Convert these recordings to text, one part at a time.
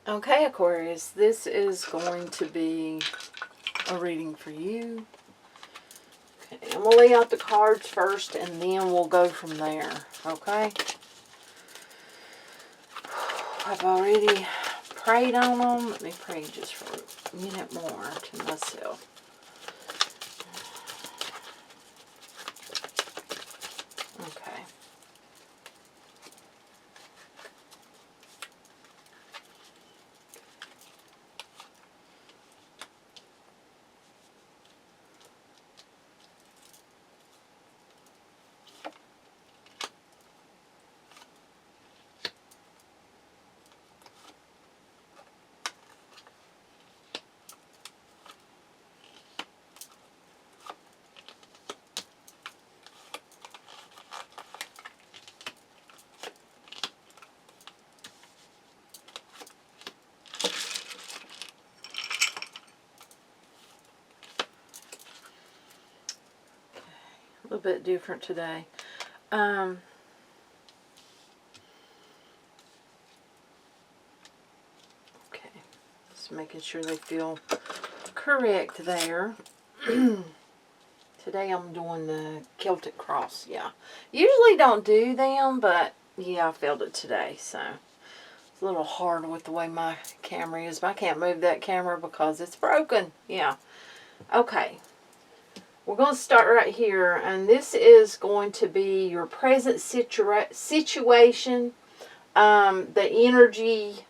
Okay, Aquarius, this is going to be a reading for you. Okay, I'm going to lay out the cards first and then we'll go from there, okay? I've already prayed on them. Let me pray just for a minute more to myself. Okay. A little bit different today. Okay, just making sure they feel correct there. Today I'm doing the Celtic cross, yeah. Usually don't do them, but yeah, I felt it today, so it's a little hard with the way my camera is. I can't move that camera because it's broken, yeah. Okay. We're going to start right here, and this is going to be your present situation, the energy,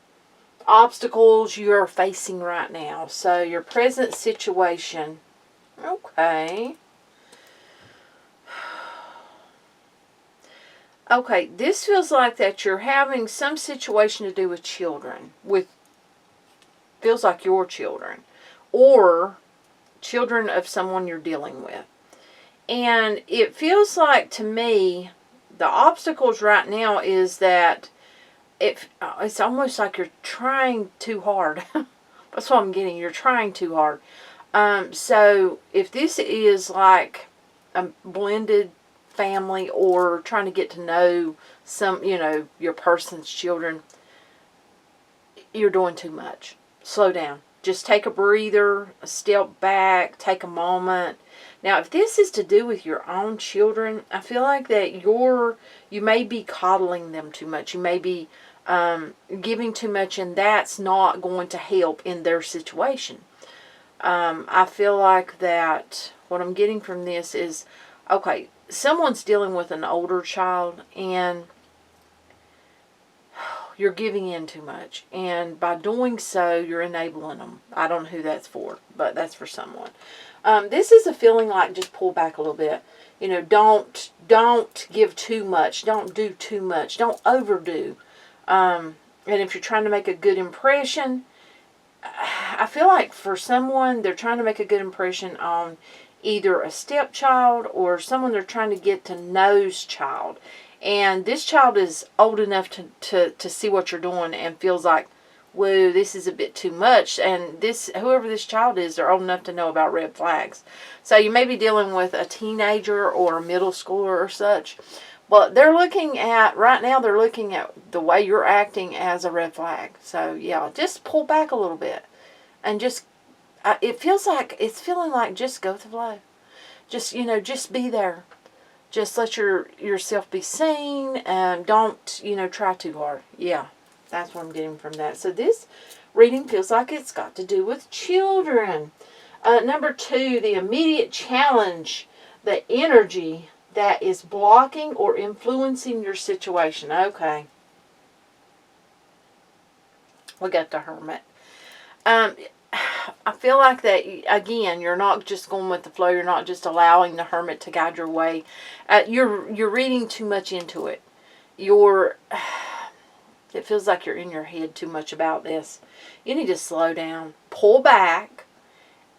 obstacles you are facing right now. So your present situation, okay. Okay, this feels like that you're having some situation to do with children, feels like your children, or children of someone you're dealing with. And it feels like to me, the obstacles right now is that it's almost like you're trying too hard. That's what I'm getting. You're trying too hard. So if this is like a blended family or trying to get to know your person's children, you're doing too much. Slow down. Just take a breather, a step back, take a moment. Now, if this is to do with your own children, I feel like that you may be coddling them too much. You may be giving too much, and that's not going to help in their situation. I feel like that what I'm getting from this is, okay, someone's dealing with an older child, and you're giving in too much. And by doing so, you're enabling them. I don't know who that's for, but that's for someone. This is a feeling like just pull back a little bit. Don't give too much. Don't do too much. Don't overdo. And if you're trying to make a good impression, I feel like for someone, they're trying to make a good impression on either a stepchild or someone they're trying to get to know's child. And this child is old enough to see what you're doing and feels like, whoa, this is a bit too much. And whoever this child is, they're old enough to know about red flags. So you may be dealing with a teenager or a middle schooler or such. But right now they're looking at the way you're acting as a red flag. So yeah, just pull back a little bit. And it's feeling like just go with the flow. Just be there. Just let yourself be seen, and don't, try too hard. Yeah, that's what I'm getting from that. So this reading feels like it's got to do with children. Number 2, the immediate challenge, the energy that is blocking or influencing your situation. Okay. We got the Hermit. I feel like that, again, you're not just going with the flow. You're not just allowing the Hermit to guide your way. You're reading too much into it. It feels like you're in your head too much about this. You need to slow down, pull back,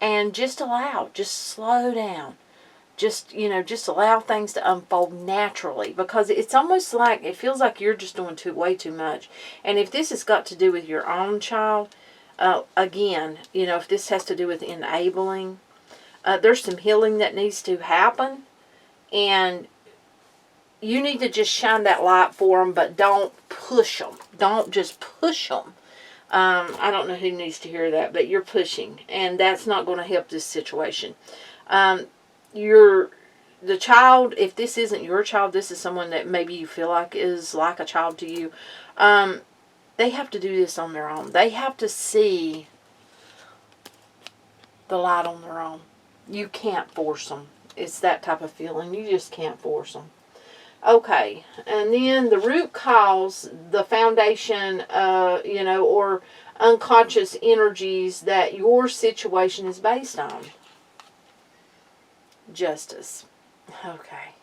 and just slow down. Just allow things to unfold naturally, because it's almost like, it feels like you're just doing way too much. And if this has got to do with your own child, again, if this has to do with enabling, there's some healing that needs to happen, and you need to just shine that light for them, but don't push them. Don't just push them. I don't know who needs to hear that, but you're pushing, and that's not going to help this situation. You're the child. If this isn't your child, this is someone that maybe you feel like is like a child to you. They have to do this on their own. They have to see the light on their own. You can't force them. It's that type of feeling. You just can't force them. Okay, and then the root cause, the foundation, or unconscious energies that your situation is based on. Justice. Okay.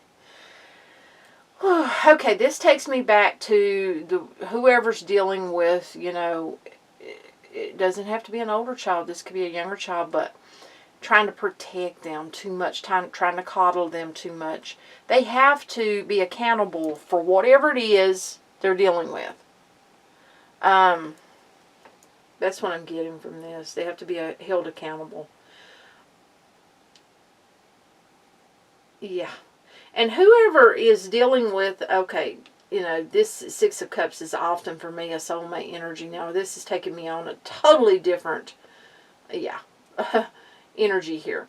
Okay, this takes me back to whoever's dealing with, it doesn't have to be an older child. This could be a younger child, but trying to protect them too much, trying to coddle them too much. They have to be accountable for whatever it is they're dealing with. That's what I'm getting from this. They have to be held accountable. Yeah. And whoever is dealing with, okay, this Six of Cups is often for me a soulmate energy. Now, this is taking me on a totally different, energy here.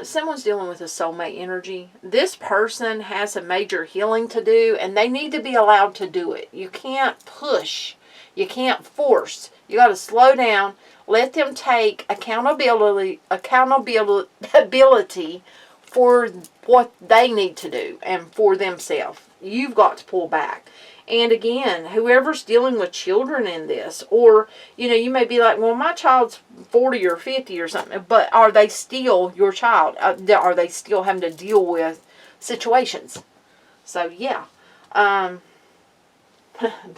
Someone's dealing with a soulmate energy. This person has a major healing to do, and they need to be allowed to do it. You can't push. You can't force. You got to slow down. Let them take accountability for what they need to do and for themselves. You've got to pull back. And again, whoever's dealing with children in this, or, you may be like, well, my child's 40 or 50 or something, but are they still your child? Are they still having to deal with situations? So, yeah.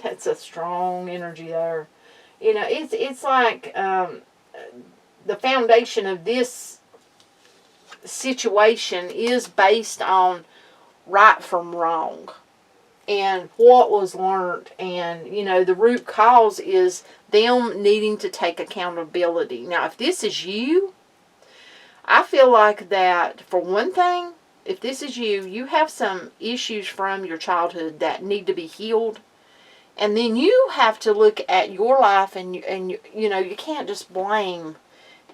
That's a strong energy there. It's like the foundation of this situation is based on right from wrong and what was learned, and the root cause is them needing to take accountability. Now, if this is you, I feel like that, for one thing, if this is you, you have some issues from your childhood that need to be healed, and then you have to look at your life, and you can't just blame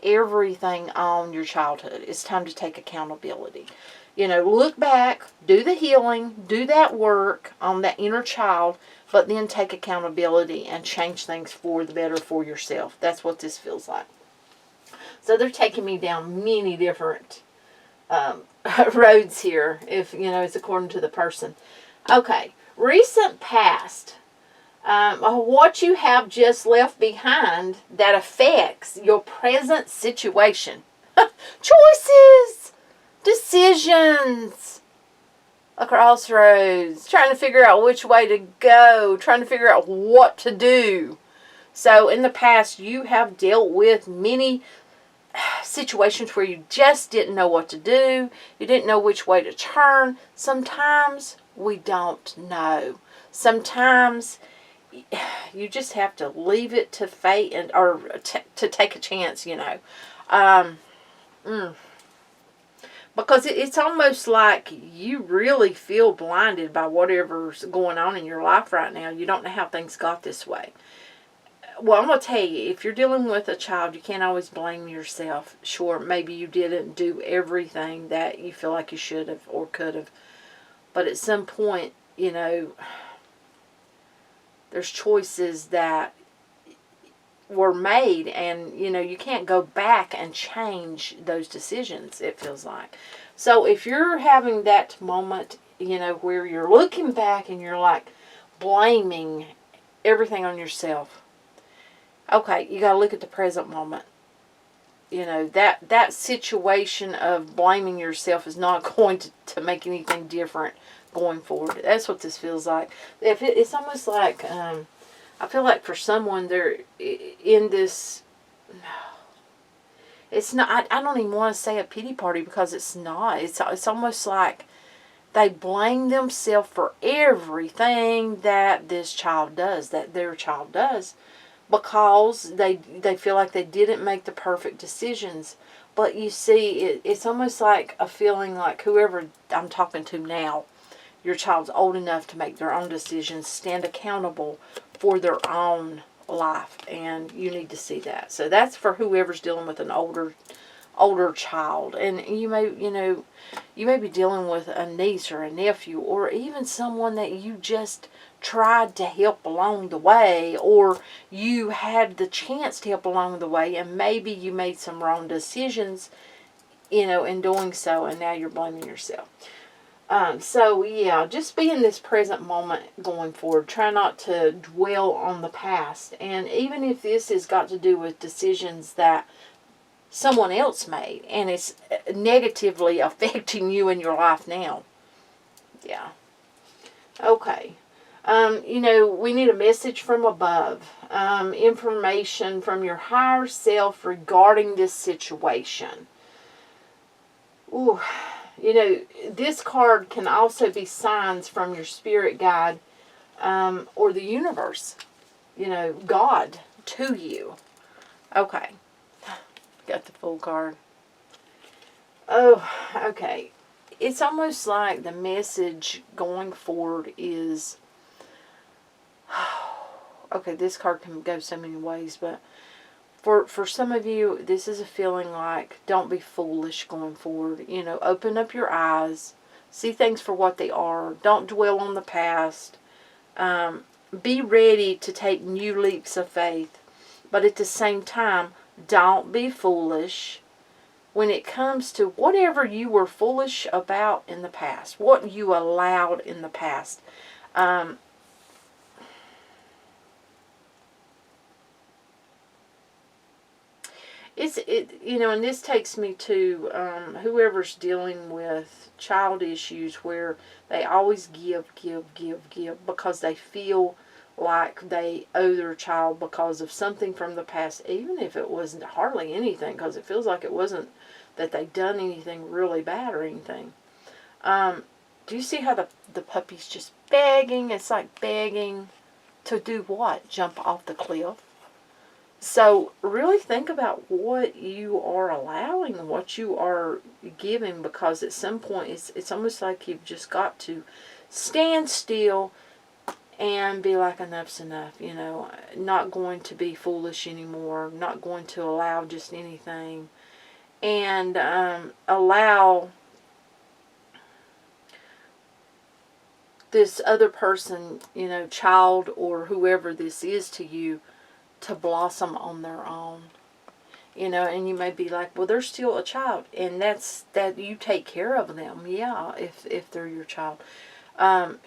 everything on your childhood. It's time to take accountability. Look back, do the healing, do that work on that inner child, but then take accountability and change things for the better for yourself. That's what this feels like. So they're taking me down many different roads here, if, it's according to the person. Okay, recent past. What you have just left behind that affects your present situation. Choices, decisions, a crossroads, trying to figure out which way to go, trying to figure out what to do. So in the past, you have dealt with many situations where you just didn't know what to do. You didn't know which way to turn. Sometimes we don't know. Sometimes you just have to leave it to fate or to take a chance, Because it's almost like you really feel blinded by whatever's going on in your life right now. You don't know how things got this way. Well, I'm going to tell you, if you're dealing with a child, you can't always blame yourself. Sure, maybe you didn't do everything that you feel like you should have or could have. But at some point, there's choices that were made, and you can't go back and change those decisions, it feels like. So if you're having that moment, where you're looking back and you're like blaming everything on yourself, okay, you got to look at the present moment. That situation of blaming yourself is not going to make anything different going forward. That's what this feels like. It's almost like I feel like for someone, they're in this, it's not, I don't even want to say a pity party, because it's not. It's almost like they blame themselves for everything that this child does, that their child does, because they feel like they didn't make the perfect decisions. But you see, it's almost like a feeling like whoever I'm talking to now, your child's old enough to make their own decisions, stand accountable for their own life, and you need to see that. So that's for whoever's dealing with an older child, and you may be dealing with a niece or a nephew, or even someone that you just tried to help along the way, or you had the chance to help along the way, and maybe you made some wrong decisions, in doing so, and now you're blaming yourself. So yeah, just be in this present moment going forward. Try not to dwell on the past, and even if this has got to do with decisions that someone else made, and it's negatively affecting you in your life now. Yeah. Okay. We need a message from above. Information from your higher self regarding this situation. Ooh. This card can also be signs from your spirit guide, or the universe. God to you. Okay. Got the full card. Oh, okay. It's almost like the message going forward is, okay, this card can go so many ways, but for some of you, this is a feeling like, don't be foolish going forward. Open up your eyes, see things for what they are. Don't dwell on the past. Be ready to take new leaps of faith, but at the same time, don't be foolish when it comes to whatever you were foolish about in the past, what you allowed in the past. And this takes me to whoever's dealing with child issues, where they always give because they feel like they owe their child because of something from the past, even if it wasn't hardly anything, because it feels like it wasn't that they've done anything really bad or anything. Do you see how the puppy's just begging? It's like begging to do what? Jump off the cliff? So really think about what you are allowing and what you are giving, because at some point it's almost like you've just got to stand still and be like, enough's enough, not going to be foolish anymore, not going to allow just anything, and allow this other person, child or whoever this is to you, to blossom on their own. And you may be like, well, they're still a child, and that you take care of them, yeah, if they're your child. And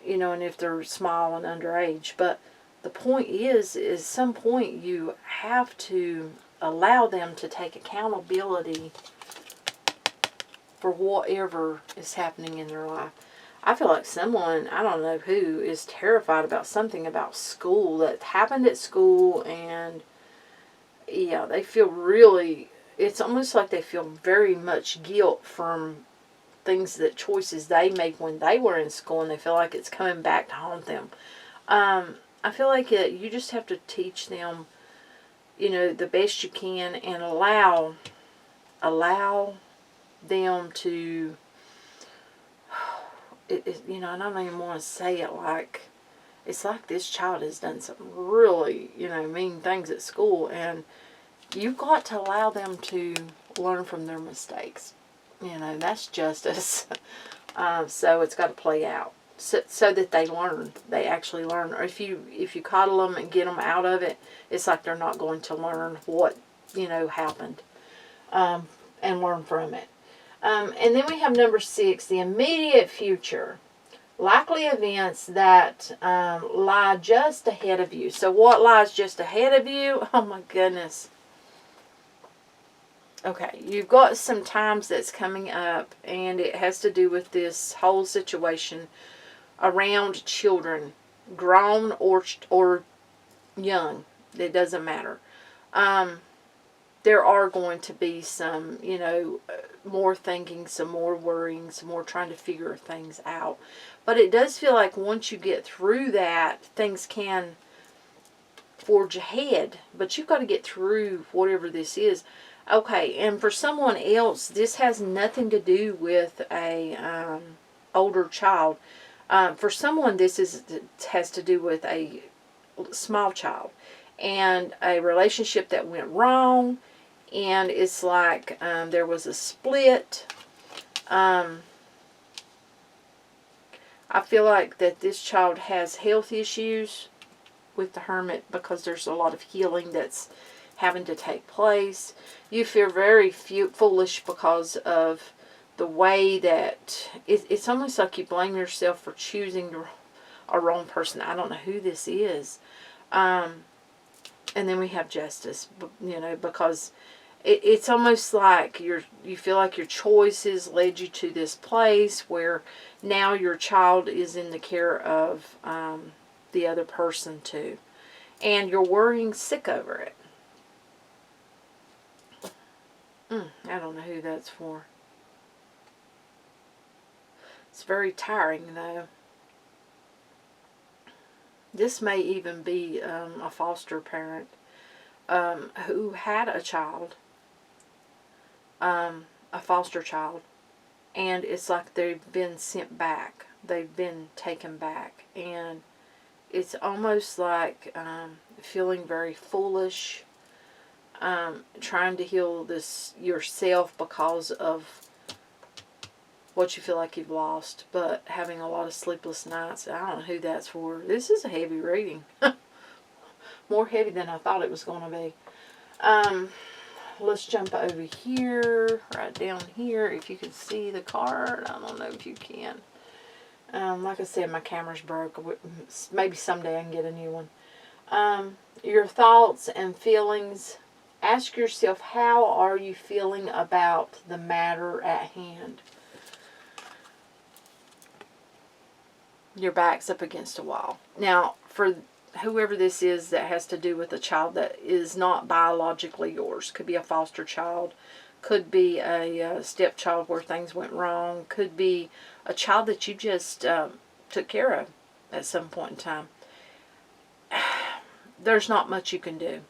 if they're small and underage. But the point is some point you have to allow them to take accountability for whatever is happening in their life. I feel like someone, I don't know who, is terrified about something about school that happened at school, and yeah, they feel really, it's almost like they feel very much guilt from choices they made when they were in school, and they feel like it's coming back to haunt them. I feel like you just have to teach them, the best you can, and allow them to, I don't even want to say it like, it's like this child has done some really, mean things at school, and you've got to allow them to learn from their mistakes. That's justice. So it's got to play out so that they learn. They actually learn. Or if you coddle them and get them out of it, it's like they're not going to learn what happened, and learn from it. And then we have number 6, the immediate future. Likely events that lie just ahead of you. So what lies just ahead of you? Oh my goodness. Okay, you've got some times that's coming up, and it has to do with this whole situation around children, grown or young. It doesn't matter. There are going to be some, more thinking, some more worrying, some more trying to figure things out. But it does feel like once you get through that, things can forge ahead. But you've got to get through whatever this is. Okay, and for someone else, this has nothing to do with a older child. For someone, this has to do with a small child. and a relationship that went wrong, and it's like there was a split. I feel like that this child has health issues with the Hermit because there's a lot of healing that's having to take place. You feel very foolish because of the way that it's almost like you blame yourself for choosing a wrong person. I don't know who this is. And then we have Justice, because it's almost like you feel like your choices led you to this place where now your child is in the care of the other person too. And you're worrying sick over it. I don't know who that's for. It's very tiring though. This may even be a foster parent who had a child, a foster child, and it's like they've been sent back. They've been taken back, and it's almost like feeling very foolish, trying to heal this yourself because of what you feel like you've lost, but having a lot of sleepless nights. I don't know who that's for. This is a heavy reading. More heavy than I thought it was going to be. Let's jump over here, right down here. If you can see the card, I don't know if you can. Like I said, my camera's broke. Maybe someday I can get a new one. Your thoughts and feelings. Ask yourself, how are you feeling about the matter at hand? Your back's up against a wall. Now, for whoever this is that has to do with a child that is not biologically yours, could be a foster child, could be a stepchild where things went wrong, could be a child that you just took care of at some point in time. There's not much you can do.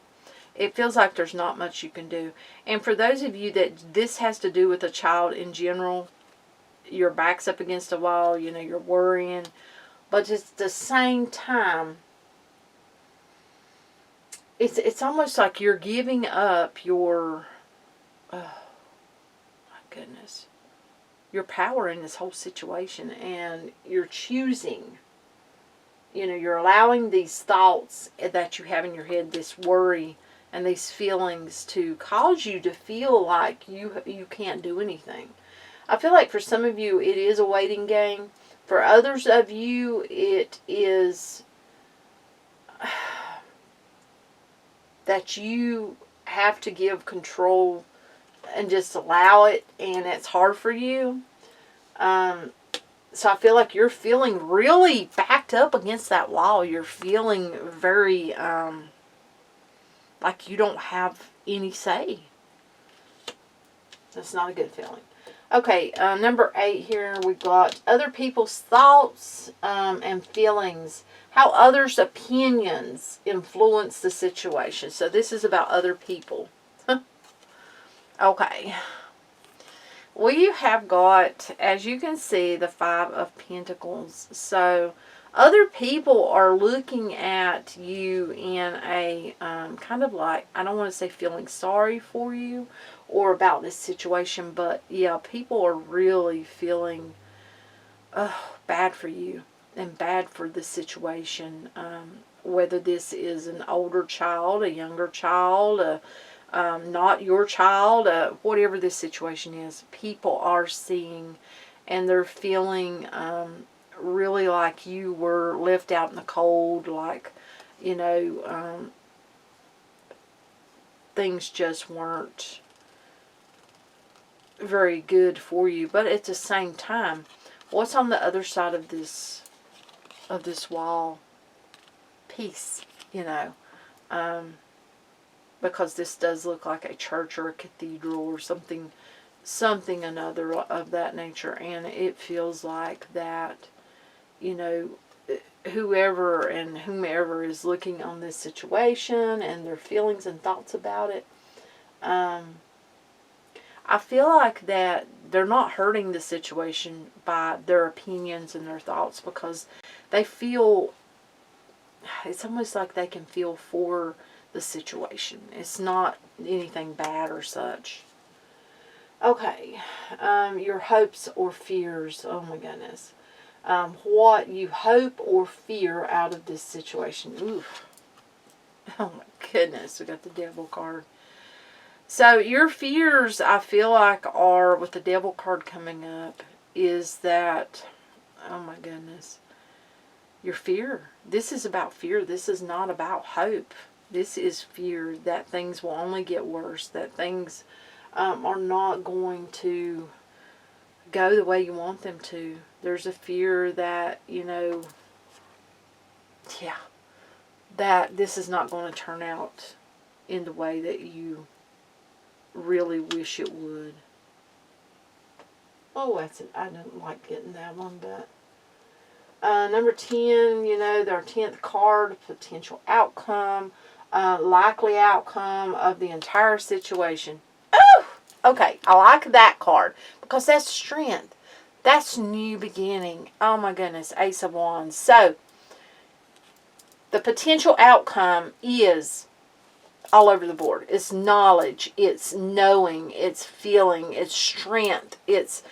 It feels like there's not much you can do. And for those of you that this has to do with a child in general, your back's up against a wall, you're worrying. But at the same time, it's almost like you're giving up your, oh my goodness, your power in this whole situation, and you're choosing, you're allowing these thoughts that you have in your head, this worry and these feelings, to cause you to feel like you can't do anything. I feel like for some of you it is a waiting game. For others of you, it is that you have to give control and just allow it, and it's hard for you. So I feel like you're feeling really backed up against that wall. You're feeling very like you don't have any say. That's not a good feeling. Okay, number 8 here, we've got other people's thoughts and feelings. How others' opinions influence the situation. So this is about other people. Okay. We have got, as you can see, the 5 of Pentacles. So other people are looking at you in a kind of like, I don't want to say feeling sorry for you or about this situation, but yeah, people are really feeling bad for you and bad for the situation. Whether this is an older child, a younger child, not your child, whatever this situation is, people are seeing and they're feeling really like you were left out in the cold, like, things just weren't very good for you. But at the same time, what's on the other side of this wall? Peace, because this does look like a church or a cathedral or something another of that nature, and it feels like that, whoever and whomever is looking on this situation and their feelings and thoughts about it, I feel like that they're not hurting the situation by their opinions and their thoughts, because they feel, it's almost like they can feel for the situation. It's not anything bad or such. Okay, your hopes or fears. Oh my goodness. What you hope or fear out of this situation. Oof. Oh my goodness, we got the devil card. So your fears, I feel like, are, with the devil card coming up, is that, oh my goodness, your fear. This is about fear. This is not about hope. This is fear that things will only get worse, that things are not going to go the way you want them to. There's a fear that, that this is not going to turn out in the way that you really wish it would. Oh, that's it. I didn't like getting that one, but number 10, their 10th card, potential outcome, likely outcome of the entire situation. Oh, okay, I like that card because that's strength. That's new beginning. Oh my goodness, Ace of Wands. So, the potential outcome is all over the board. It's knowledge, it's knowing, it's feeling, it's strength, it's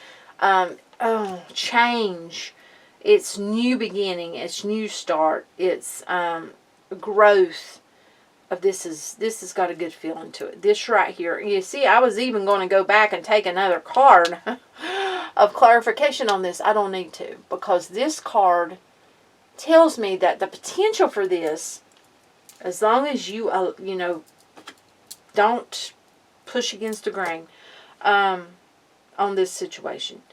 change, it's new beginning, it's new start, it's growth. This has got a good feeling to it. This right here, you see, I was even going to go back and take another card of clarification on this. I don't need to, because this card tells me that the potential for this, as long as you don't push against the grain on this situation,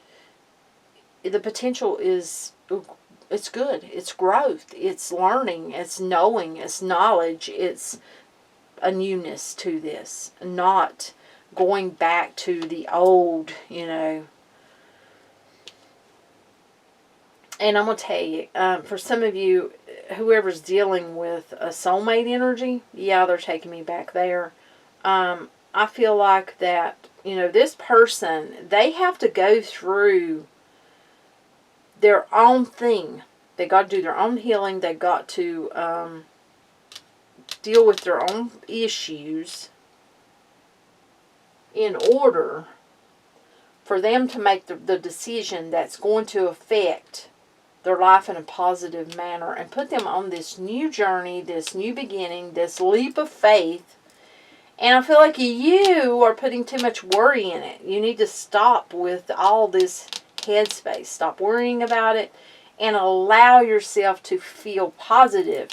the potential is, it's good. It's growth. It's learning. It's knowing. It's knowledge. It's a newness to this. Not going back to the old, And I'm going to tell you, for some of you, whoever's dealing with a soulmate energy, yeah, they're taking me back there. I feel like that, this person, they have to go through their own thing. They got to do their own healing. They got to deal with their own issues in order for them to make the decision that's going to affect their life in a positive manner and put them on this new journey, this new beginning, this leap of faith. And I feel like you are putting too much worry in it. You need to stop with all this headspace. Stop worrying about it and allow yourself to feel positive.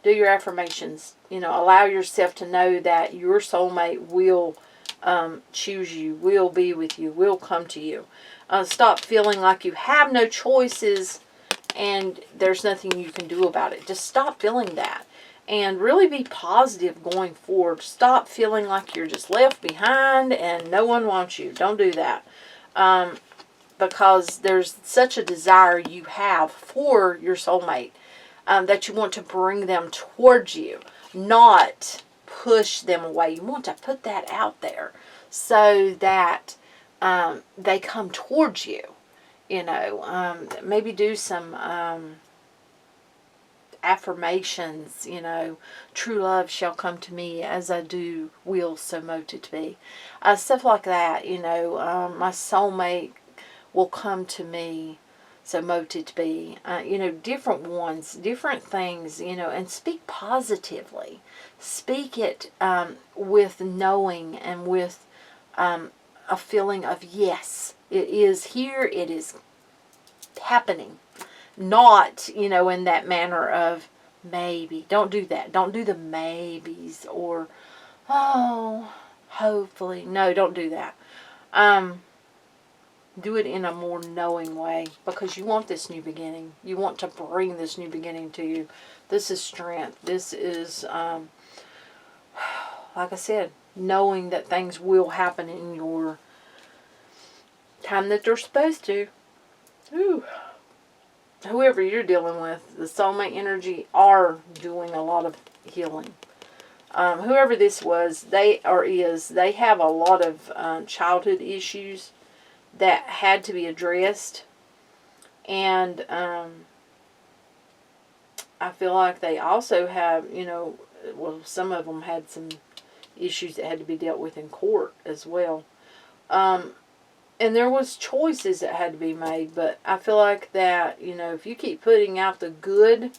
Do your affirmations. Allow yourself to know that your soulmate will choose you, will be with you, will come to you. Stop feeling like you have no choices and there's nothing you can do about it. Just stop feeling that. And really be positive going forward. Stop feeling like you're just left behind and no one wants you. Don't do that. Because there's such a desire you have for your soulmate that you want to bring them towards you, not push them away. You want to put that out there so that they come towards you. Maybe do some affirmations, true love shall come to me as I do will, so mote it be. Stuff like that, my soulmate will come to me, so mote it be. Different ones, different things, and speak positively. Speak it with knowing and with a feeling of yes, it is here, it is happening. Not, in that manner of maybe. Don't do that. Don't do the maybes or, oh, hopefully. No, don't do that. Do it in a more knowing way because you want this new beginning. You want to bring this new beginning to you. This is strength. This is, like I said, knowing that things will happen in your time that they're supposed to. Ooh. Whoever you're dealing with, the soulmate energy are doing a lot of healing. Whoever this was, they have a lot of childhood issues that had to be addressed. And I feel like they also have, well, some of them had some issues that had to be dealt with in court as well. And there was choices that had to be made, but I feel like that, if you keep putting out the good,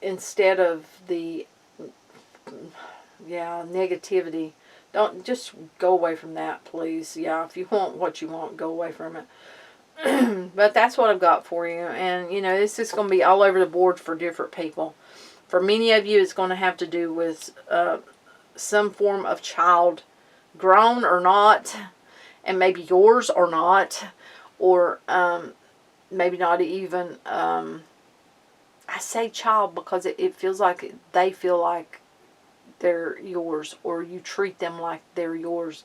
instead of the, negativity, don't, just go away from that, please. Yeah, if you want what you want, go away from it. But that's what I've got for you. And, this is going to be all over the board for different people. For many of you, it's going to have to do with some form of child, grown or not, and maybe yours or not, or maybe not even, I say child because it feels like they feel like they're yours, or you treat them like they're yours,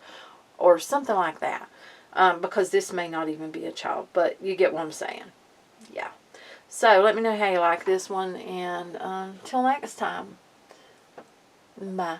or something like that. Because this may not even be a child, but you get what I'm saying. Yeah. So let me know how you like this one, and until next time, bye.